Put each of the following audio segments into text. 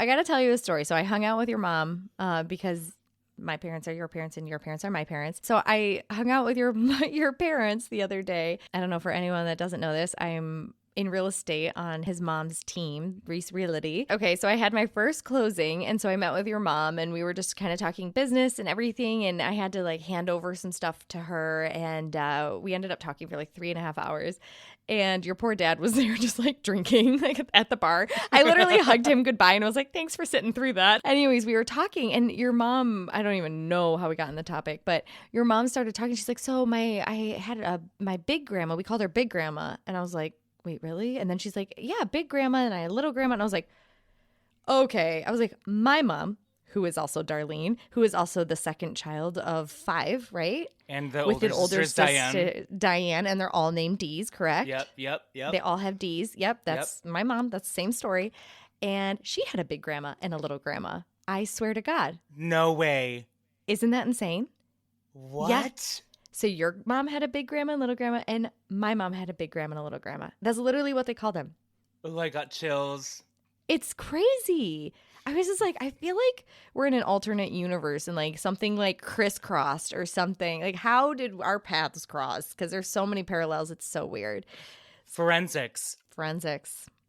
I got to tell you a story. So I hung out with your mom because my parents are your parents and your parents are my parents. So I hung out with your parents the other day. I don't know, for anyone that doesn't know this, I'm in real estate on his mom's team, Reese Realty. Okay, so I had my first closing, and so I met with your mom, and we were just kind of talking business and everything, and I had to like hand over some stuff to her, and we ended up talking for like 3.5 hours, and your poor dad was there just like drinking like at the bar. I literally hugged him goodbye and was like, thanks for sitting through that. Anyways, we were talking, and your mom, I don't even know how we got on the topic, but your mom started talking. She's like, so I had my big grandma, we called her Big Grandma, and I was like, wait, really? And then she's like, yeah, big grandma, and I had little grandma. And I was like, okay. I was like, my mom, who is also Darlene, who is also the second child of 5, right? And the with older sister is Diane, and they're all named D's, correct? Yep. They all have D's. Yep, that's my mom. That's the same story. And she had a big grandma and a little grandma. I swear to God. No way. Isn't that insane? What? Yeah. So your mom had a big grandma and little grandma, and my mom had a big grandma and a little grandma. That's literally what they call them. Oh, I got chills. It's crazy. I was just like, I feel like we're in an alternate universe and like something like crisscrossed or something. Like, how did our paths cross? Because there's so many parallels. It's so weird. Forensics.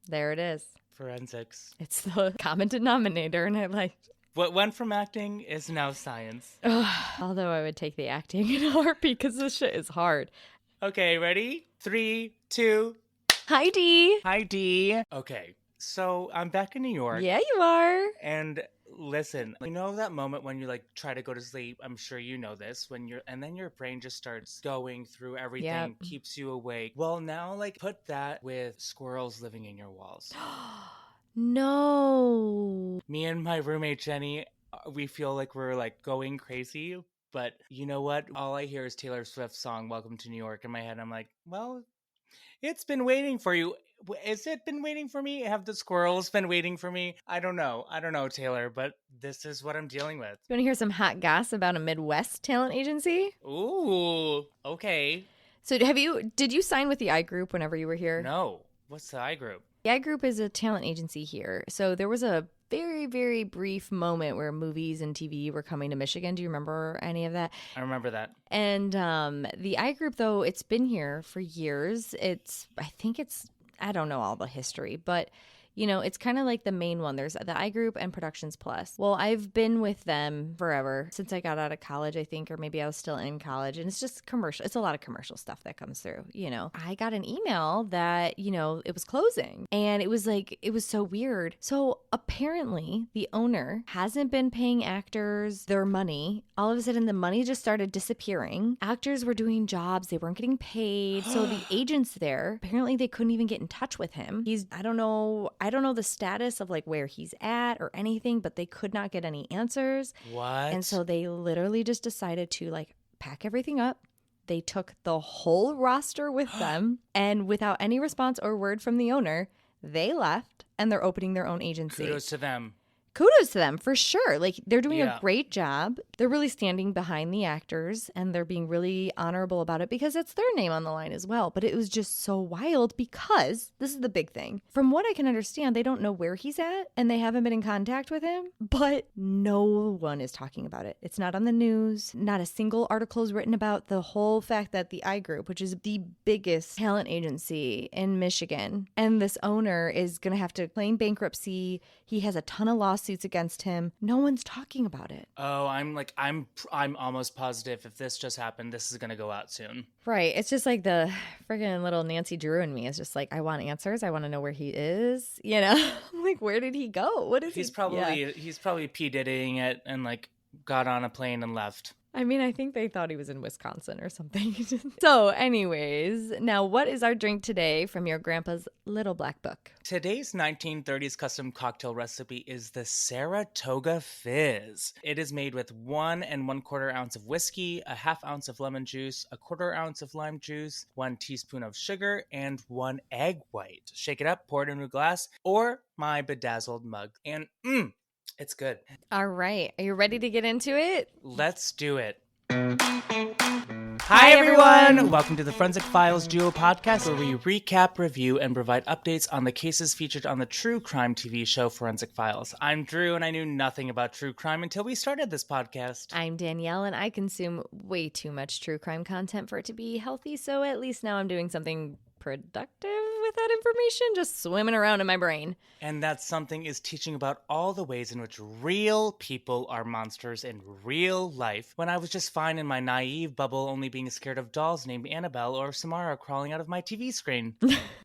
There it is. Forensics. It's the common denominator, and I like. What went from acting is now science. Although I would take the acting in a heartbeat because this shit is hard. Okay, ready? 3, 2. Hi, Dee. Hi, Dee. Okay, so I'm back in New York. Yeah, you are. And listen, you know that moment when you like try to go to sleep? I'm sure you know this. And then your brain just starts going through everything, keeps you awake. Well, now like put that with squirrels living in your walls. No. Me and my roommate Jenny, we feel like we're like going crazy, but you know what? All I hear is Taylor Swift's song "Welcome to New York" in my head. I'm like, well, it's been waiting for you. Has it been waiting for me? Have the squirrels been waiting for me? I don't know, Taylor, but this is what I'm dealing with. You want to hear some hot goss about a Midwest talent agency? Ooh, okay. So did you sign with the I Group whenever you were here? No. What's the I Group? The I Group is a talent agency here. So there was a very, very brief moment where movies and TV were coming to Michigan. Do you remember any of that? I remember that. And the I Group, though, it's been here for years. I don't know all the history, but you know, it's kind of like the main one. There's the I Group and Productions Plus. Well, I've been with them forever, since I got out of college, I think, or maybe I was still in college. And it's just commercial. It's a lot of commercial stuff that comes through, you know. I got an email that, you know, it was closing. And it was so weird. So apparently the owner hasn't been paying actors their money. All of a sudden the money just started disappearing. Actors were doing jobs. They weren't getting paid. So the agents there, apparently they couldn't even get in touch with him. I don't know the status of like where he's at or anything, but they could not get any answers. What? And so they literally just decided to like pack everything up. They took the whole roster with them, and without any response or word from the owner, they left, and they're opening their own agency. Kudos to them. Kudos to them, for sure. Like, they're doing Yeah. a great job. They're really standing behind the actors, and they're being really honorable about it because it's their name on the line as well. But it was just so wild because this is the big thing. From what I can understand, they don't know where he's at, and they haven't been in contact with him, but no one is talking about it. It's not on the news. Not a single article is written about the whole fact that the I Group, which is the biggest talent agency in Michigan, and this owner is going to have to claim bankruptcy. He has a ton of lawsuits against him. No one's talking about it. Oh, I'm almost positive if this just happened, this is gonna go out soon. Right. It's just like the friggin' little Nancy Drew in me is just like, I want answers. I want to know where he is. You know, I'm like, where did he go? What is he's he? He's probably P Diddying it and like got on a plane and left. I mean, I think they thought he was in Wisconsin or something. So anyways, now what is our drink today from your grandpa's little black book? Today's 1930s custom cocktail recipe is the Saratoga Fizz. It is made with 1 1/4 ounce of whiskey, a 1/2 ounce of lemon juice, a 1/4 ounce of lime juice, 1 teaspoon of sugar, and 1 egg white. Shake it up, pour it into a glass, or my bedazzled mug. And it's good. All right. Are you ready to get into it? Let's do it. Hi, everyone! Welcome to the Forensic Files Duo podcast, where we recap, review, and provide updates on the cases featured on the true crime TV show Forensic Files. I'm Drew, and I knew nothing about true crime until we started this podcast. I'm Danielle, and I consume way too much true crime content for it to be healthy, so at least now I'm doing something productive with that information, just swimming around in my brain. And that something is teaching about all the ways in which real people are monsters in real life, when I was just fine in my naive bubble, only being scared of dolls named Annabelle or Samara crawling out of my TV screen.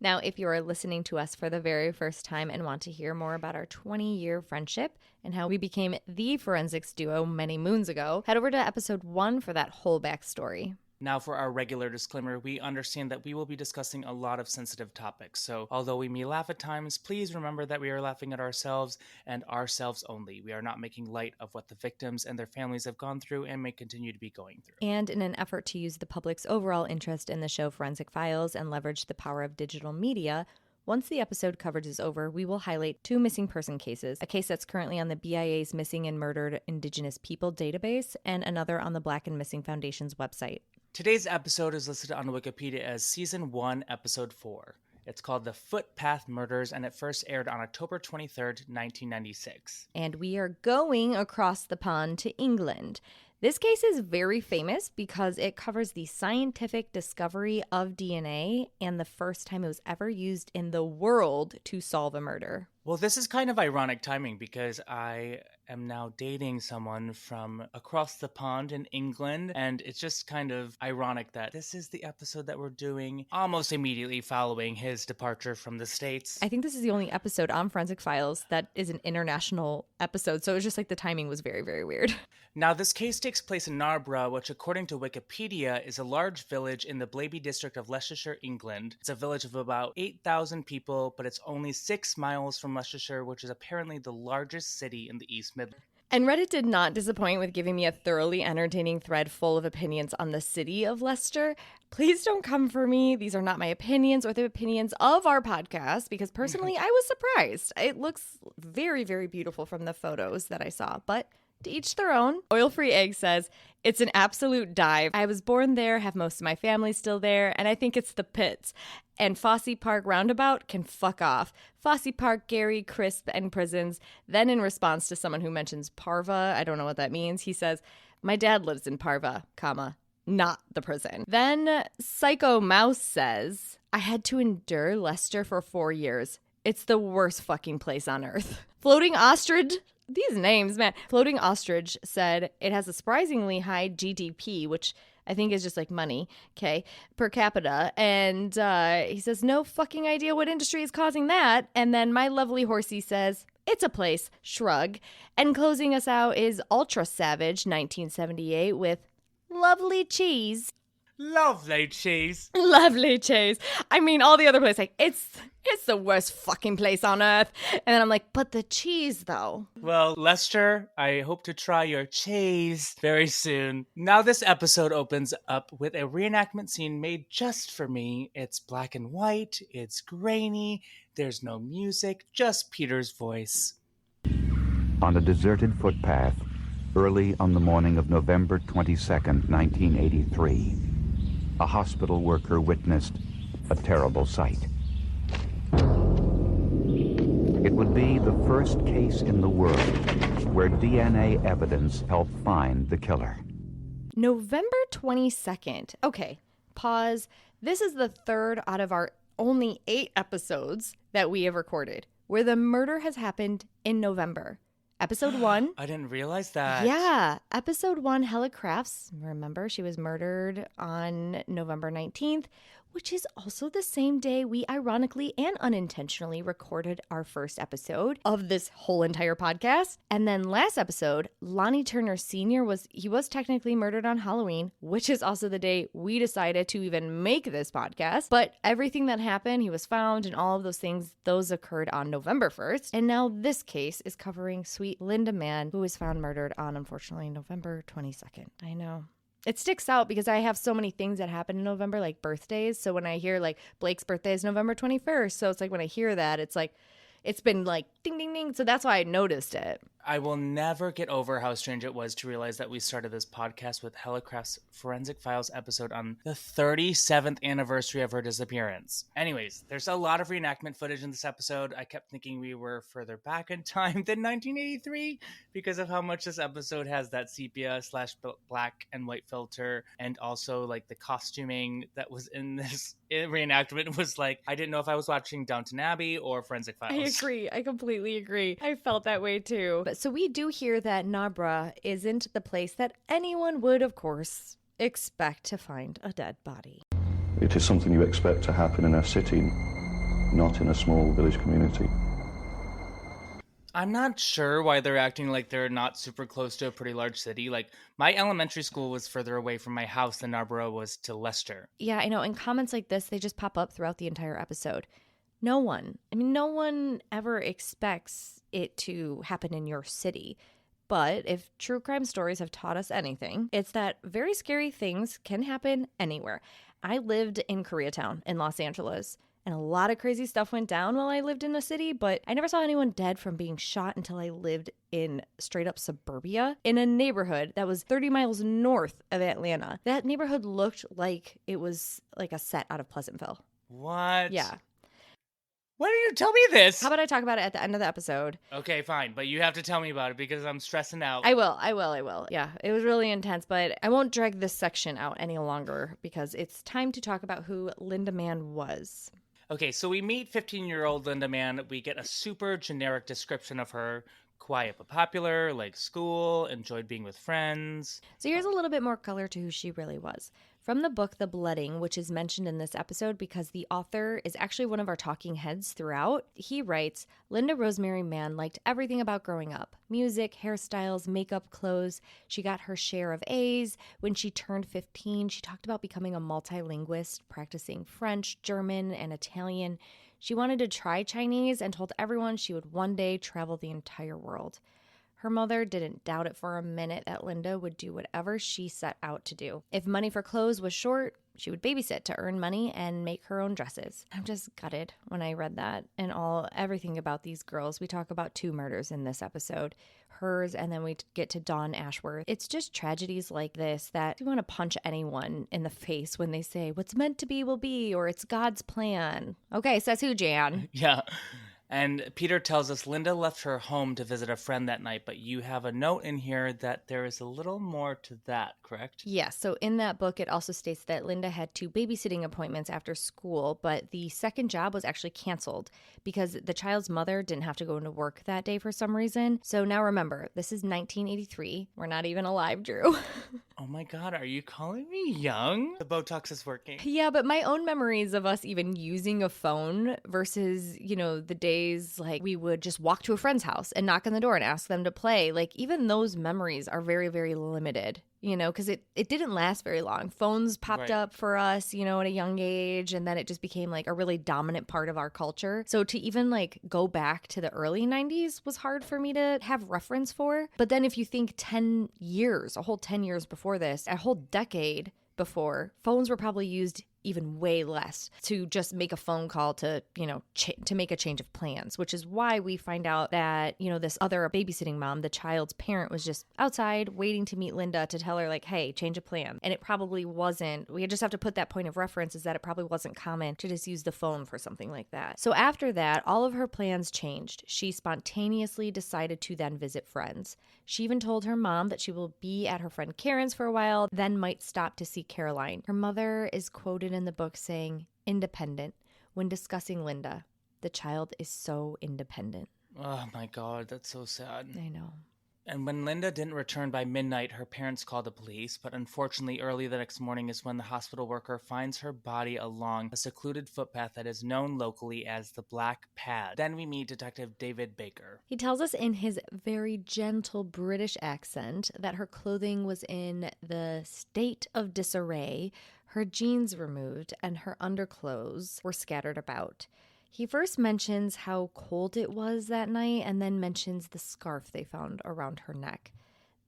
Now, if you are listening to us for the very first time and want to hear more about our 20-year friendship and how we became the forensics duo many moons ago, head over to episode 1 for that whole backstory. Now, for our regular disclaimer, we understand that we will be discussing a lot of sensitive topics, so although we may laugh at times, please remember that we are laughing at ourselves and ourselves only. We are not making light of what the victims and their families have gone through and may continue to be going through. And in an effort to use the public's overall interest in the show Forensic Files and leverage the power of digital media, once the episode coverage is over, we will highlight 2 missing person cases, a case that's currently on the BIA's Missing and Murdered Indigenous People database and another on the Black and Missing Foundation's website. Today's episode is listed on Wikipedia as Season 1, Episode 4. It's called The Footpath Murders, and it first aired on October 23rd, 1996. And we are going across the pond to England. This case is very famous because it covers the scientific discovery of DNA and the first time it was ever used in the world to solve a murder. Well, this is kind of ironic timing because I am now dating someone from across the pond in England, and it's just kind of ironic that this is the episode that we're doing almost immediately following his departure from the States. I think this is the only episode on Forensic Files that is an international episode, so it was just like the timing was very, very weird. Now, this case takes place in Narborough, which according to Wikipedia is a large village in the Blaby district of Leicestershire, England. It's a village of about 8,000 people, but it's only 6 miles from Leicestershire, which is apparently the largest city in the East Midlands. And Reddit did not disappoint with giving me a thoroughly entertaining thread full of opinions on the city of Leicester. Please don't come for me. These are not my opinions or the opinions of our podcast, because personally, I was surprised. It looks very, very beautiful from the photos that I saw, but to each their own. Oil-Free Egg says, it's an absolute dive. I was born there, have most of my family still there, and I think it's the pits. And Fosse Park Roundabout can fuck off. Fosse Park, Gary, Crisp, and prisons. Then in response to someone who mentions Parva, I don't know what that means, he says, my dad lives in Parva, comma, not the prison. Then Psycho Mouse says, I had to endure Leicester for 4 years. It's the worst fucking place on earth. Floating Ostrich, these names, man. Floating Ostrich said it has a surprisingly high GDP, which I think is just like money, okay, per capita. And he says, no fucking idea what industry is causing that. And then my lovely horsey says, it's a place, shrug. And closing us out is Ultra Savage 1978 with lovely cheese. Lovely cheese. Lovely cheese. I mean, all the other places, like, it's the worst fucking place on earth. And then I'm like, but the cheese, though. Well, Lester, I hope to try your cheese very soon. Now this episode opens up with a reenactment scene made just for me. It's black and white. It's grainy. There's no music, just Peter's voice. On a deserted footpath, early on the morning of November 22nd, 1983, a hospital worker witnessed a terrible sight. It would be the first case in the world where DNA evidence helped find the killer. November 22nd. Okay, pause. This is the 3rd out of our only 8 episodes that we have recorded where the murder has happened in November. Episode 1. I didn't realize that. Yeah. Episode 1, Hella Crafts. Remember, she was murdered on November 19th, which is also the same day we ironically and unintentionally recorded our first episode of this whole entire podcast. And then last episode, Lonnie Turner Sr. was technically murdered on Halloween, which is also the day we decided to even make this podcast. But everything that happened, he was found and all of those things, those occurred on November 1st. And now this case is covering sweet Lynda Mann, who was found murdered on, unfortunately, November 22nd. I know. It sticks out because I have so many things that happen in November, like birthdays. So when I hear like Blake's birthday is November 21st. So it's like when I hear that, it's like, it's been like ding, ding, ding. So that's why I noticed it. I will never get over how strange it was to realize that we started this podcast with Hellicraft's Forensic Files episode on the 37th anniversary of her disappearance. Anyways, there's a lot of reenactment footage in this episode. I kept thinking we were further back in time than 1983 because of how much this episode has that sepia/black and white filter, and also like the costuming that was in this reenactment was like, I didn't know if I was watching Downton Abbey or Forensic Files. I agree. I completely agree. I felt that way too. But so we do hear that Nabra isn't the place that anyone would, of course, expect to find a dead body. It is something you expect to happen in a city, not in a small village community. I'm not sure why they're acting like they're not super close to a pretty large city. Like, my elementary school was further away from my house than Narborough was to Leicester. Yeah, I know. And comments like this, they just pop up throughout the entire episode. No one ever expects it to happen in your city. But if true crime stories have taught us anything, it's that very scary things can happen anywhere. I lived in Koreatown in Los Angeles, and a lot of crazy stuff went down while I lived in the city, but I never saw anyone dead from being shot until I lived in straight up suburbia in a neighborhood that was 30 miles north of Atlanta. That neighborhood looked like it was like a set out of Pleasantville. What? Yeah. Why didn't you tell me this? How about I talk about it at the end of the episode? Okay, fine. But you have to tell me about it because I'm stressing out. I will. Yeah, it was really intense, but I won't drag this section out any longer because it's time to talk about who Lynda Mann was. Okay, so we meet 15-year-old Lynda Mann. We get a super generic description of her. Quiet but popular, liked school, enjoyed being with friends. So here's a little bit more color to who she really was. From the book The Blooding, which is mentioned in this episode because the author is actually one of our talking heads throughout, he writes, Lynda Rosemary Mann liked everything about growing up. Music, hairstyles, makeup, clothes. She got her share of A's. When she turned 15, she talked about becoming a multilingualist, practicing French, German, and Italian. She wanted to try Chinese and told everyone she would one day travel the entire world. Her mother didn't doubt it for a minute that Lynda would do whatever she set out to do. If money for clothes was short, she would babysit to earn money and make her own dresses. I'm just gutted when I read that and everything about these girls. We talk about 2 murders in this episode, hers, and then we get to Dawn Ashworth. It's just tragedies like this that you want to punch anyone in the face when they say, what's meant to be will be, or it's God's plan. Okay, says who, Jan? Yeah. And Peter tells us Lynda left her home to visit a friend that night, but you have a note in here that there is a little more to that, correct? Yes. So in that book, it also states that Lynda had 2 babysitting appointments after school, but the second job was actually canceled because the child's mother didn't have to go into work that day for some reason. So now remember, this is 1983. We're not even alive, Drew. Oh my God, are you calling me young? The Botox is working. Yeah, but my own memories of us even using a phone versus, the days like we would just walk to a friend's house and knock on the door and ask them to play. Like even those memories are very, very limited, because it didn't last very long. Phones popped up for us, at a young age, and then it just became like a really dominant part of our culture. So to even like go back to the early 90s was hard for me to have reference for. But then if you think 10 years, a whole 10 years before this, a whole decade before, phones were probably used even way less to just make a phone call to, to make a change of plans, which is why we find out that, this other babysitting mom, the child's parent, was just outside waiting to meet Lynda to tell her like, hey, change of plan. And it probably wasn't, we just have to put that point of reference is that it probably wasn't common to just use the phone for something like that. So after that, all of her plans changed. She spontaneously decided to then visit friends. She even told her mom that she will be at her friend Karen's for a while, then might stop to see Caroline. Her mother is quoted in the book saying, independent, when discussing Lynda. The child is so independent. Oh my God, that's so sad. I know. And when Lynda didn't return by midnight, her parents called the police, but unfortunately early the next morning is when the hospital worker finds her body along a secluded footpath that is known locally as the Black Pad. Then we meet Detective David Baker. He tells us in his very gentle British accent that her clothing was in the state of disarray, her jeans removed, and her underclothes were scattered about. He first mentions how cold it was that night and then mentions the scarf they found around her neck.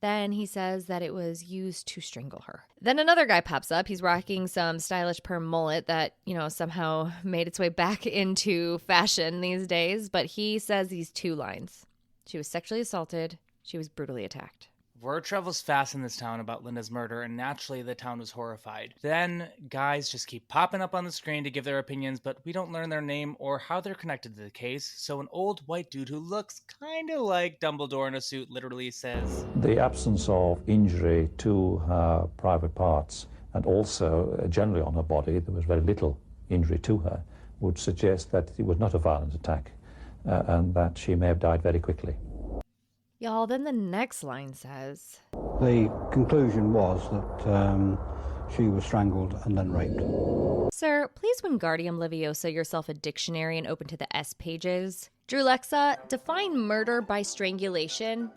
Then he says that it was used to strangle her. Then another guy pops up. He's rocking some stylish perm mullet that, somehow made its way back into fashion these days. But he says these 2 lines. She was sexually assaulted She was brutally attacked. Word travels fast in this town about Lynda's murder, and naturally the town was horrified. Then, guys just keep popping up on the screen to give their opinions, but we don't learn their name or how they're connected to the case, so an old white dude who looks kinda like Dumbledore in a suit literally says, "The absence of injury to her private parts, and also generally on her body, there was very little injury to her, would suggest that it was not a violent attack, and that she may have died very quickly." Y'all, then the next line says, The conclusion was that she was strangled and then raped. Sir, please Wingardium Leviosa yourself a dictionary and open to the S pages. Drew Lexa, define murder by strangulation.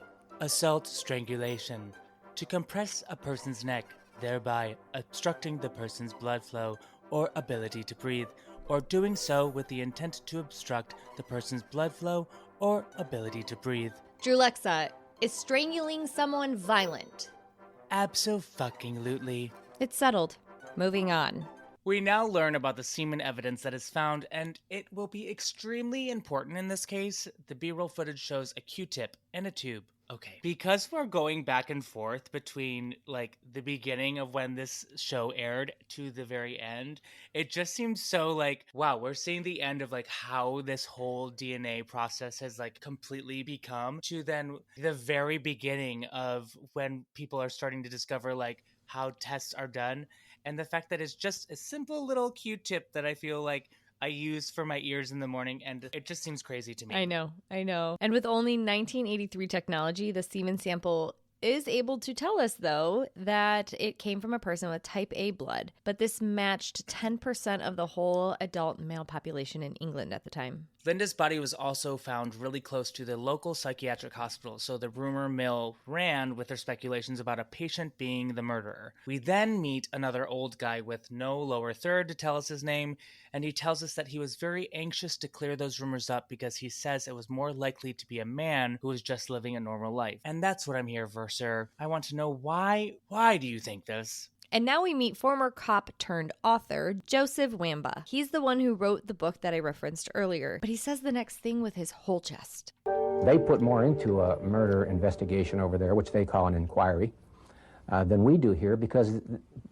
assault, strangulation, to compress a person's neck, thereby obstructing the person's blood flow or ability to breathe, or doing so with the intent to obstruct the person's blood flow or ability to breathe. Drew Lexa, is strangling someone violent? Abso-fucking-lutely. It's settled. Moving on. We now learn about the semen evidence that is found, and it will be extremely important in this case. The B-roll footage shows a Q-tip and a tube. Okay. Because we're going back and forth between, like, the beginning of when this show aired to the very end, it just seems so, like, wow, we're seeing the end of, like, how this whole DNA process has, like, completely become, to then the very beginning of when people are starting to discover, like, how tests are done. And the fact that it's just a simple little Q-tip that I feel like I use for my ears in the morning, and it just seems crazy to me. I know. And with only 1983 technology, the semen sample is able to tell us, though, that it came from a person with type A blood. But this matched 10% of the whole adult male population in England at the time. Lynda's body was also found really close to the local psychiatric hospital, so the rumor mill ran with their speculations about a patient being the murderer. We then meet another old guy with no lower third to tell us his name, and he tells us that he was very anxious to clear those rumors up because he says it was more likely to be a man who was just living a normal life. And that's what I'm here for, sir. I want to know why do you think this? And now we meet former cop turned author, Joseph Wambaugh. He's the one who wrote the book that I referenced earlier, but he says the next thing with his whole chest. They put more into a murder investigation over there, which they call an inquiry, than we do here because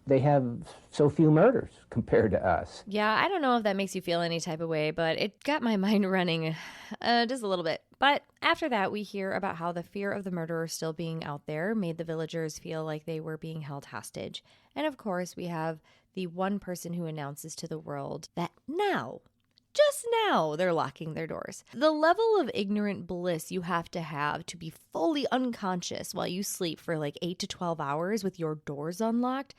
they have so few murders compared to us. Yeah, I don't know if that makes you feel any type of way, but it got my mind running just a little bit. But after that, we hear about how the fear of the murderer still being out there made the villagers feel like they were being held hostage. And of course, we have the one person who announces to the world that now, just now, they're locking their doors. The level of ignorant bliss you have to be fully unconscious while you sleep for like 8 to 12 hours with your doors unlocked,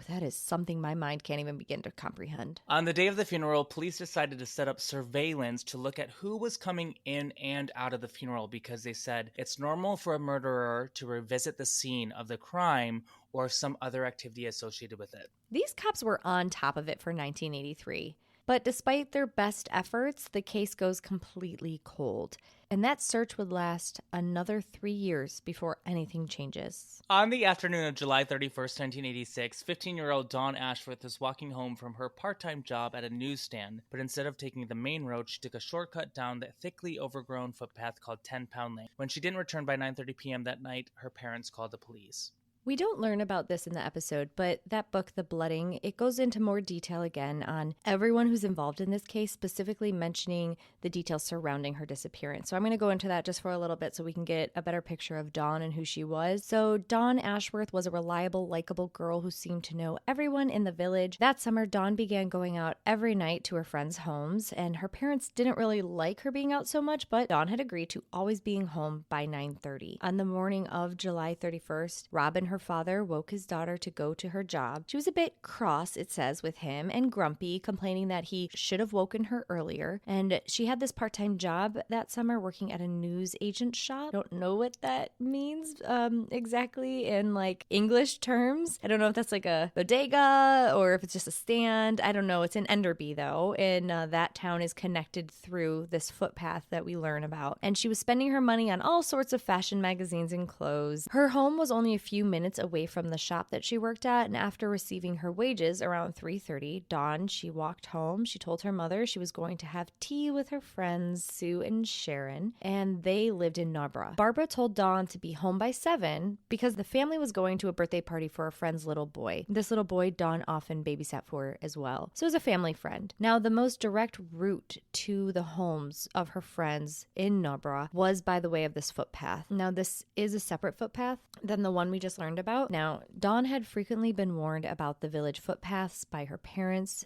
that is something my mind can't even begin to comprehend. On the day of the funeral, police decided to set up surveillance to look at who was coming in and out of the funeral because they said it's normal for a murderer to revisit the scene of the crime or some other activity associated with it. These cops were on top of it for 1983. But despite their best efforts, the case goes completely cold. And that search would last another 3 years before anything changes. On the afternoon of July 31st, 1986, 15-year-old Dawn Ashworth was walking home from her part-time job at a newsstand, but instead of taking the main road, she took a shortcut down the thickly overgrown footpath called 10 Pound Lane. When she didn't return by 9:30 p.m. that night, her parents called the police. We don't learn about this in the episode, but that book, The Blooding, it goes into more detail again on everyone who's involved in this case, specifically mentioning the details surrounding her disappearance. So I'm going to go into that just for a little bit so we can get a better picture of Dawn and who she was. So Dawn Ashworth was a reliable, likable girl who seemed to know everyone in the village. That summer, Dawn began going out every night to her friends' homes, and her parents didn't really like her being out so much, but Dawn had agreed to always being home by 9:30. On the morning of July 31st, Robin, her father, woke his daughter to go to her job. She was a bit cross, it says, with him and grumpy, complaining that he should have woken her earlier. And she had this part-time job that summer working at a news agent shop. Don't know what that means exactly in like English terms. I don't know if that's like a bodega or if it's just a stand. I don't know. It's in Enderby though, and that town is connected through this footpath that we learn about. And she was spending her money on all sorts of fashion magazines and clothes. Her home was only a few minutes minutes away from the shop that she worked at, and after receiving her wages around 3:30, Dawn, she walked home. She told her mother she was going to have tea with her friends, Sue and Sharon, and they lived in Narborough. Barbara told Dawn to be home by 7 because the family was going to a birthday party for a friend's little boy. This little boy Dawn often babysat for as well. So it was a family friend. Now, the most direct route to the homes of her friends in Narborough was by the way of this footpath. Now, this is a separate footpath than the one we just learned about. Now, Dawn had frequently been warned about the village footpaths by her parents.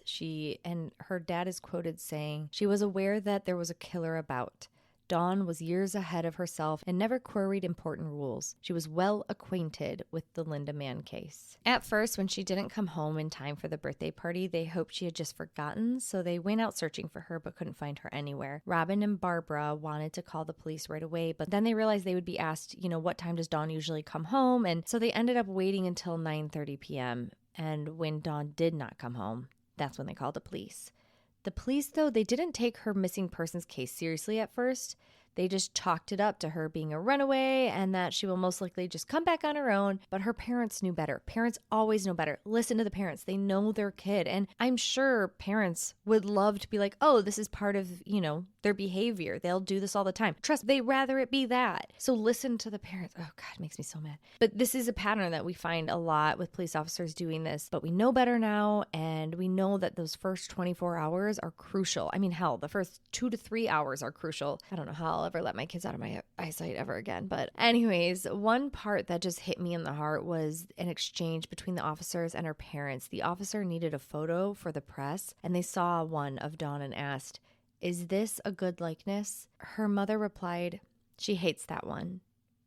And her dad is quoted saying she was aware that there was a killer about. Dawn was years ahead of herself and never queried important rules. She was well acquainted with the Lynda Mann case. At first, when she didn't come home in time for the birthday party, they hoped she had just forgotten, so they went out searching for her but couldn't find her anywhere. Robin and Barbara wanted to call the police right away, but then they realized they would be asked, what time does Dawn usually come home? And so they ended up waiting until 9:30 p.m. And when Dawn did not come home, that's when they called the police. The police, though, they didn't take her missing persons case seriously at first. They just chalked it up to her being a runaway and that she will most likely just come back on her own. But her parents knew better. Parents always know better. Listen to the parents. They know their kid. And I'm sure parents would love to be like, oh, this is part of, their behavior. They'll do this all the time. Trust, they rather it be that. So listen to the parents. Oh, God, it makes me so mad. But this is a pattern that we find a lot with police officers doing this. But we know better now. And we know that those first 24 hours are crucial. I mean, hell, the first 2 to 3 hours are crucial. I don't know how I'll ever let my kids out of my eyesight ever again. But anyways, one part that just hit me in the heart was an exchange between the officers and her parents. The officer needed a photo for the press, and they saw one of Dawn and asked, "Is this a good likeness?" Her mother replied, "She hates that one,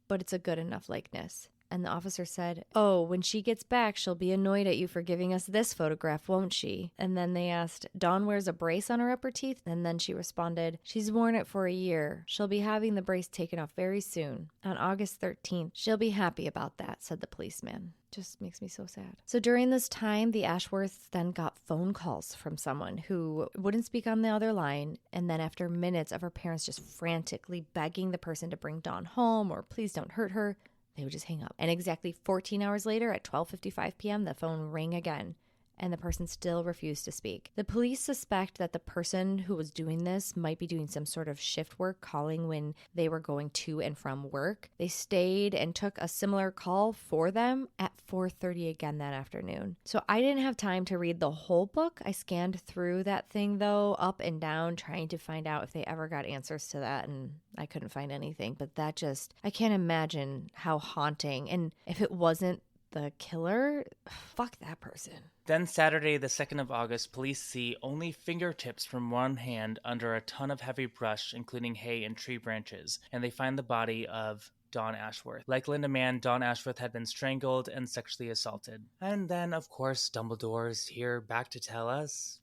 but it's a good enough likeness." And the officer said, "Oh, when she gets back, she'll be annoyed at you for giving us this photograph, won't she?" And then they asked, "Dawn wears a brace on her upper teeth?" And then she responded, "She's worn it for a year. She'll be having the brace taken off very soon. On August 13th. She'll be happy about that," said the policeman. Just makes me so sad. So during this time, the Ashworths then got phone calls from someone who wouldn't speak on the other line. And then after minutes of her parents just frantically begging the person to bring Dawn home or please don't hurt her, they would just hang up. And exactly 14 hours later at 12:55 p.m., the phone rang again, and the person still refused to speak. The police suspect that the person who was doing this might be doing some sort of shift work, calling when they were going to and from work. They stayed and took a similar call for them at 4:30 again that afternoon. So I didn't have time to read the whole book. I scanned through that thing, though, up and down, trying to find out if they ever got answers to that, and I couldn't find anything. But that just, I can't imagine how haunting. And if it wasn't the killer, fuck that person. Then Saturday, the 2nd of August, police see only fingertips from one hand under a ton of heavy brush, including hay and tree branches, and they find the body of Dawn Ashworth. Like Lynda Mann, Dawn Ashworth had been strangled and sexually assaulted. And then, of course, Dumbledore's here back to tell us.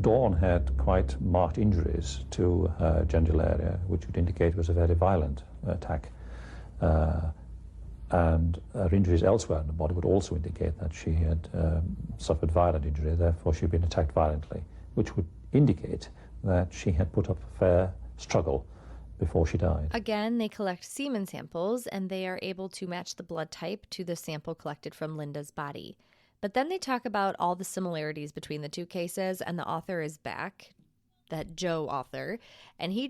Dawn had quite marked injuries to her genital area, which would indicate it was a very violent attack. And her injuries elsewhere in the body would also indicate that she had suffered violent injury, therefore she'd been attacked violently, which would indicate that she had put up a fair struggle before she died. Again, they collect semen samples, and they are able to match the blood type to the sample collected from Lynda's body. But then they talk about all the similarities between the two cases, and the author is back, that Joe author, and he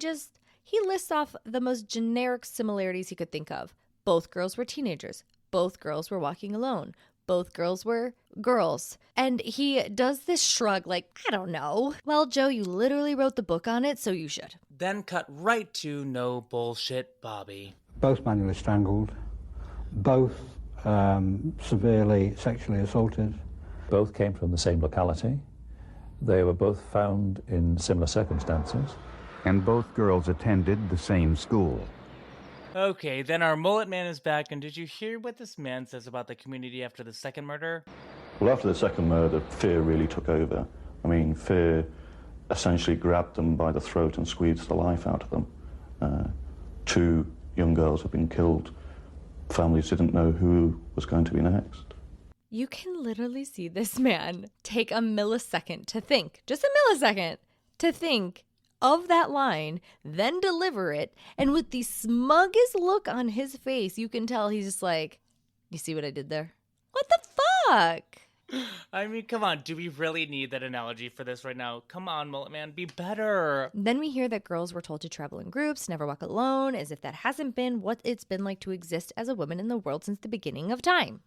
lists off the most generic similarities he could think of. Both girls were teenagers. Both girls were walking alone. Both girls were girls. And he does this shrug like, I don't know. Well, Joe, you literally wrote the book on it, so you should. Then cut right to no bullshit Bobby. Both manually strangled. Both severely sexually assaulted. Both came from the same locality. They were both found in similar circumstances. And both girls attended the same school. Okay, then our mullet man is back, and did you hear what this man says about the community after the second murder? Well, after the second murder, fear really took over. I mean, fear essentially grabbed them by the throat and squeezed the life out of them. 2 young girls have been killed. Families didn't know who was going to be next. You can literally see this man take a millisecond to think, just a millisecond, to think of that line, then deliver it, and with the smuggest look on his face, you can tell he's just like, You see what I did there? What the fuck? I mean, come on. Do we really need that analogy for this right now? Come on, Mullet Man, be better. Then we hear that girls were told to travel in groups, never walk alone, as if that hasn't been what it's been like to exist as a woman in the world since the beginning of time.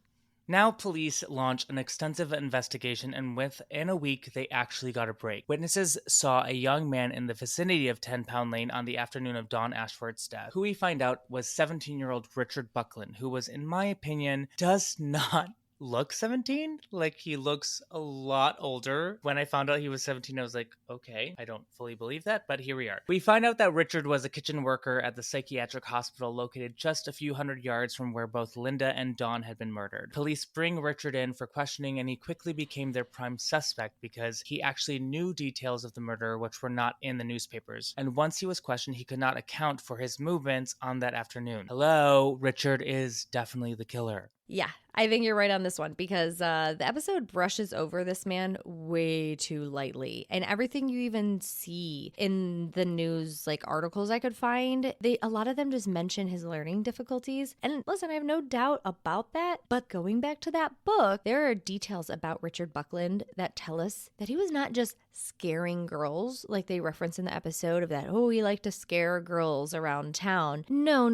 Now police launch an extensive investigation, and within a week, they actually got a break. Witnesses saw a young man in the vicinity of 10 Pound Lane on the afternoon of Dawn Ashworth's death, who we find out was 17-year-old Richard Buckland, who was, in my opinion, does not look 17. Like, he looks a lot older. When I found out he was 17, I was like, okay, I don't fully believe that, but here we are. We find out that Richard was a kitchen worker at the psychiatric hospital located just a few hundred yards from where both Lynda and Dawn had been murdered. Police bring Richard in for questioning, and he quickly became their prime suspect because he actually knew details of the murder which were not in the newspapers. And once he was questioned, he could not account for his movements on that afternoon. Hello, Richard is definitely the killer. Yeah, I think you're right on this one because the episode brushes over this man way too lightly. And everything you even see in the news, like articles I could find, a lot of them just mention his learning difficulties. And listen, I have no doubt about that. But going back to that book, there are details about Richard Buckland that tell us that he was not just scaring girls like they reference in the episode of that, oh, he liked to scare girls around town. No.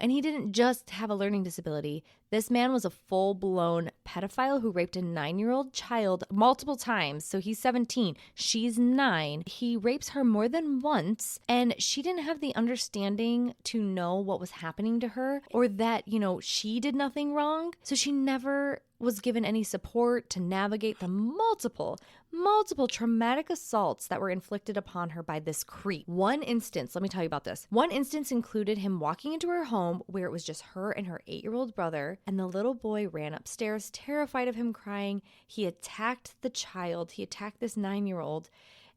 And he didn't just have a learning disability. This man was a full-blown pedophile who raped a 9-year-old child multiple times. So he's 17, she's 9. He rapes her more than once, and she didn't have the understanding to know what was happening to her or that, she did nothing wrong. So she never was given any support to navigate the multiple traumatic assaults that were inflicted upon her by this creep. One instance, let me tell you about this. One instance included him walking into her home where it was just her and her 8-year-old brother, and the little boy ran upstairs, terrified of him crying. He attacked the child. He attacked this 9-year-old.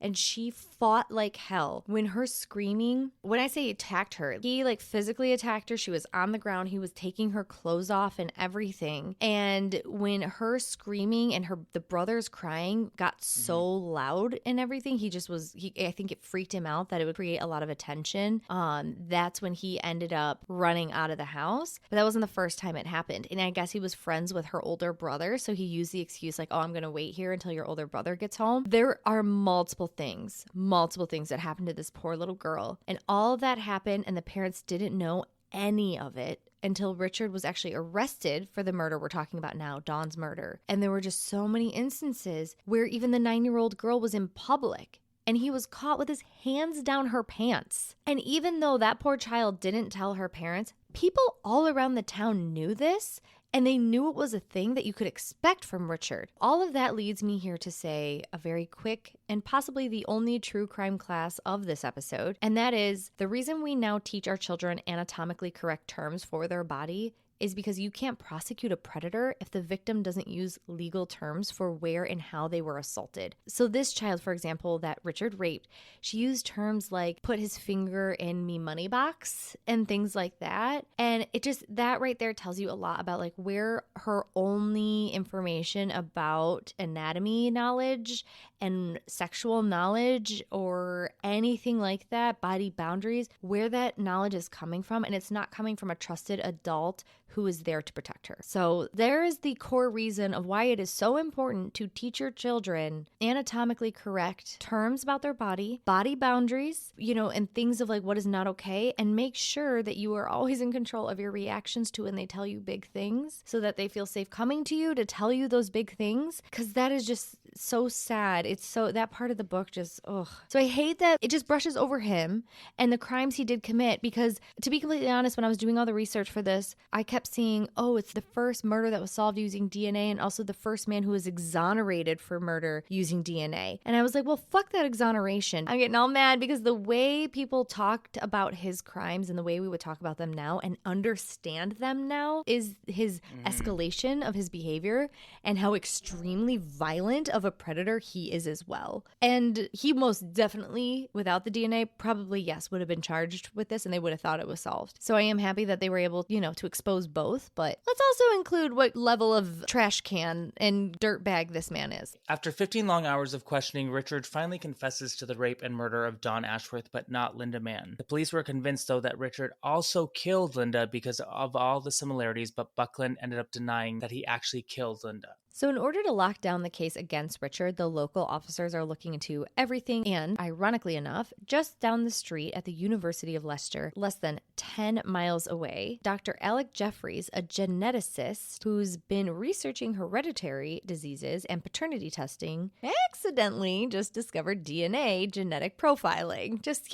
And she fought like hell. When her screaming, when I say attacked her, he physically attacked her. She was on the ground. He was taking her clothes off and everything. And when her screaming and the brothers crying got so loud and everything, I think it freaked him out that it would create a lot of attention. That's when he ended up running out of the house. But that wasn't the first time it happened. And I guess he was friends with her older brother. So he used the excuse I'm going to wait here until your older brother gets home. There are multiple things that happened to this poor little girl. And all of that happened, and the parents didn't know any of it until Richard was actually arrested for the murder we're talking about now, Dawn's murder. And there were just so many instances where even the 9-year-old girl was in public and he was caught with his hands down her pants. And even though that poor child didn't tell her parents, people all around the town knew this. And they knew it was a thing that you could expect from Richard. All of that leads me here to say a very quick and possibly the only true crime class of this episode. And that is the reason we now teach our children anatomically correct terms for their body is because you can't prosecute a predator if the victim doesn't use legal terms for where and how they were assaulted. So this child, for example, that Richard raped, she used terms like put his finger in me money box and things like that. And that right there tells you a lot about where her only information about anatomy knowledge and sexual knowledge or anything like that, body boundaries, where that knowledge is coming from. And it's not coming from a trusted adult who is there to protect her. So there is the core reason of why it is so important to teach your children anatomically correct terms about their body boundaries, and things of what is not okay, and make sure that you are always in control of your reactions to when they tell you big things so that they feel safe coming to you to tell you those big things, because that is just so sad. It's so, that part of the book just, ugh. So I hate that it just brushes over him and the crimes he did commit, because to be completely honest, when I was doing all the research for this, I kept seeing, it's the first murder that was solved using DNA and also the first man who was exonerated for murder using DNA. And I was like, well, fuck that exoneration. I'm getting all mad because the way people talked about his crimes and the way we would talk about them now and understand them now is his escalation of his behavior and how extremely violent of of a predator, he is as well. And he most definitely, without the DNA, probably, yes, would have been charged with this and they would have thought it was solved. So I am happy that they were able, to expose both. But let's also include what level of trash can and dirtbag this man is. After 15 long hours of questioning, Richard finally confesses to the rape and murder of Dawn Ashworth, but not Lynda Mann. The police were convinced, though, that Richard also killed Lynda because of all the similarities, but Buckland ended up denying that he actually killed Lynda. So in order to lock down the case against Richard, the local officers are looking into everything, and ironically enough, just down the street at the University of Leicester, less than 10 miles away, Dr. Alec Jeffries, a geneticist who's been researching hereditary diseases and paternity testing, accidentally just discovered DNA genetic profiling. Just,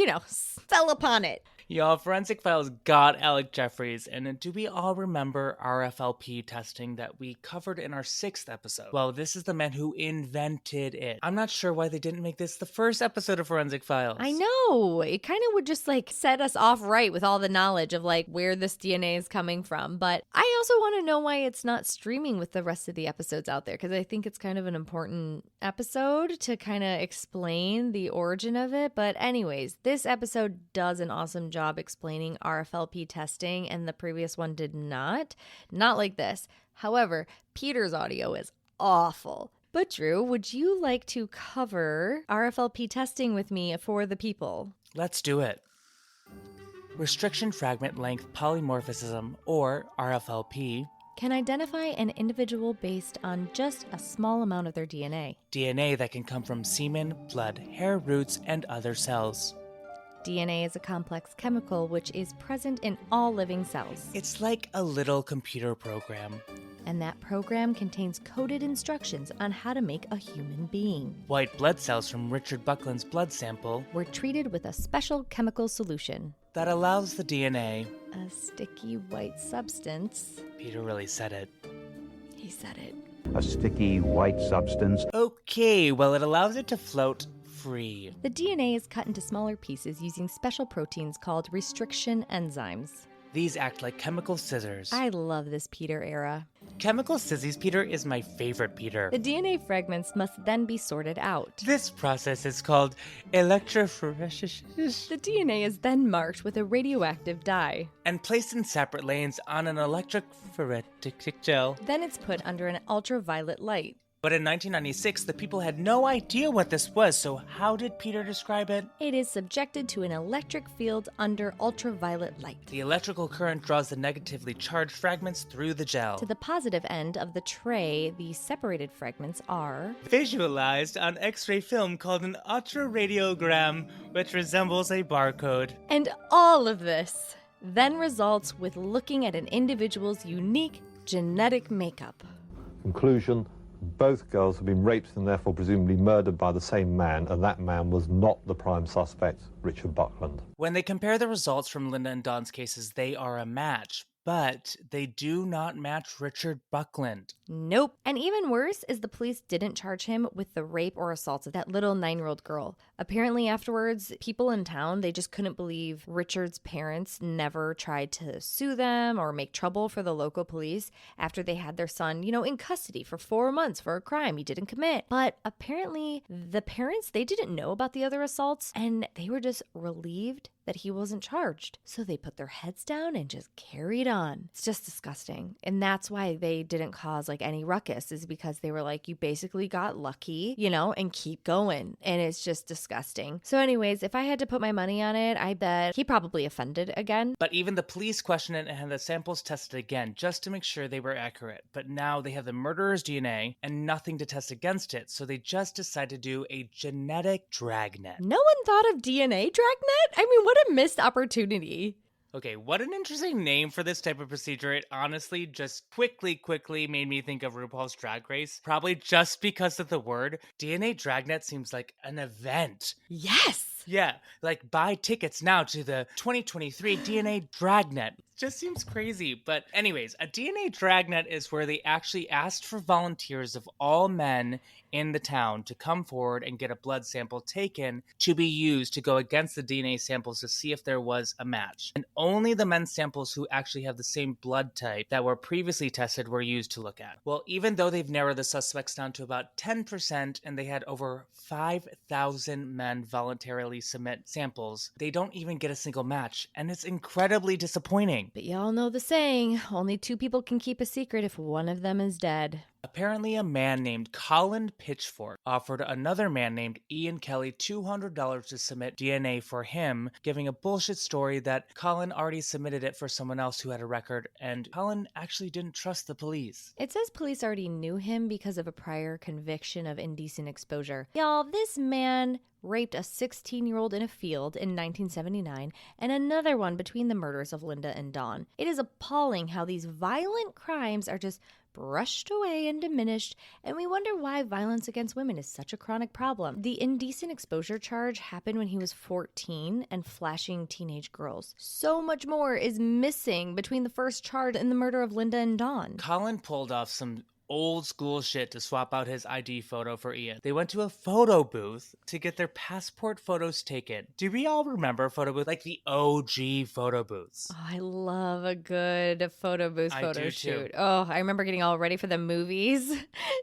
fell upon it. Y'all, Forensic Files got Alec Jeffries, and do we all remember RFLP testing that we covered in our 6th episode? Well, this is the man who invented it. I'm not sure why they didn't make this the first episode of Forensic Files. I know. It kind of would just set us off right with all the knowledge of where this DNA is coming from. But I also want to know why it's not streaming with the rest of the episodes out there, because I think it's kind of an important episode to kind of explain the origin of it. But anyways, this episode does an awesome job explaining RFLP testing, and the previous one did not. Not like this. However, Peter's audio is awful. But Drew, would you like to cover RFLP testing with me for the people? Let's do it. Restriction fragment length polymorphism, or RFLP, can identify an individual based on just a small amount of their DNA. DNA that can come from semen, blood, hair roots, and other cells. DNA is a complex chemical which is present in all living cells. It's like a little computer program. And that program contains coded instructions on how to make a human being. White blood cells from Richard Buckland's blood sample were treated with a special chemical solution that allows the DNA, a sticky white substance. Peter really said it. He said it. A sticky white substance. Okay, well, it allows it to float free. The DNA is cut into smaller pieces using special proteins called restriction enzymes. These act like chemical scissors. I love this Peter era. Chemical scissors Peter is my favorite Peter. The DNA fragments must then be sorted out. This process is called electrophoresis. The DNA is then marked with a radioactive dye and placed in separate lanes on an electrophoretic gel. Then it's put under an ultraviolet light. But in 1996, the people had no idea what this was, so how did Peter describe it? It is subjected to an electric field under ultraviolet light. The electrical current draws the negatively charged fragments through the gel. To the positive end of the tray, the separated fragments are visualized on X-ray film called an ultraradiogram, which resembles a barcode. And all of this then results with looking at an individual's unique genetic makeup. Conclusion: both girls have been raped and therefore presumably murdered by the same man, and that man was not the prime suspect, Richard Buckland. When they compare the results from Lynda and Dawn's cases, they are a match. But they do not match Richard Buckland. Nope. And even worse is the police didn't charge him with the rape or assault of that little 9-year-old girl. Apparently afterwards, people in town, they just couldn't believe Richard's parents never tried to sue them or make trouble for the local police after they had their son, in custody for 4 months for a crime he didn't commit. But apparently the parents, they didn't know about the other assaults, and they were just relieved that he wasn't charged. So they put their heads down and just carried on. It's just disgusting. And that's why they didn't cause any ruckus, is because they were like, you basically got lucky, and keep going. And it's just disgusting. So anyways, if I had to put my money on it, I bet he probably offended again. But even the police questioned it and had the samples tested again just to make sure they were accurate. But now they have the murderer's DNA and nothing to test against it. So they just decided to do a genetic dragnet. No one thought of DNA dragnet? I mean, what a missed opportunity. Okay, what an interesting name for this type of procedure. It honestly just quickly made me think of RuPaul's Drag Race. Probably just because of the word. DNA Dragnet seems like an event. Yes! Yeah, buy tickets now to the 2023 DNA Dragnet. Just seems crazy. But anyways, a DNA dragnet is where they actually asked for volunteers of all men in the town to come forward and get a blood sample taken to be used to go against the DNA samples to see if there was a match. And only the men's samples who actually have the same blood type that were previously tested were used to look at. Well, even though they've narrowed the suspects down to about 10% and they had over 5,000 men voluntarily submit samples, they don't even get a single match, and it's incredibly disappointing. But y'all know the saying, only two people can keep a secret if one of them is dead. Apparently, a man named Colin Pitchfork offered another man named Ian Kelly $200 to submit DNA for him, giving a bullshit story that Colin already submitted it for someone else who had a record, and Colin actually didn't trust the police. It says police already knew him because of a prior conviction of indecent exposure. Y'all, this man raped a 16-year-old in a field in 1979 and another one between the murders of Lynda and Dawn. It is appalling how these violent crimes are just brushed away and diminished, and we wonder why violence against women is such a chronic problem. The indecent exposure charge happened when he was 14 and flashing teenage girls. So much more is missing between the first charge and the murder of Lynda and Dawn. Colin pulled off some old school shit to swap out his ID photo for Ian. They went to a photo booth to get their passport photos taken. Do we all remember photo booth? Like the OG photo booths. Oh, I love a good photo booth I photo do shoot. too. Oh, I remember getting all ready for the movies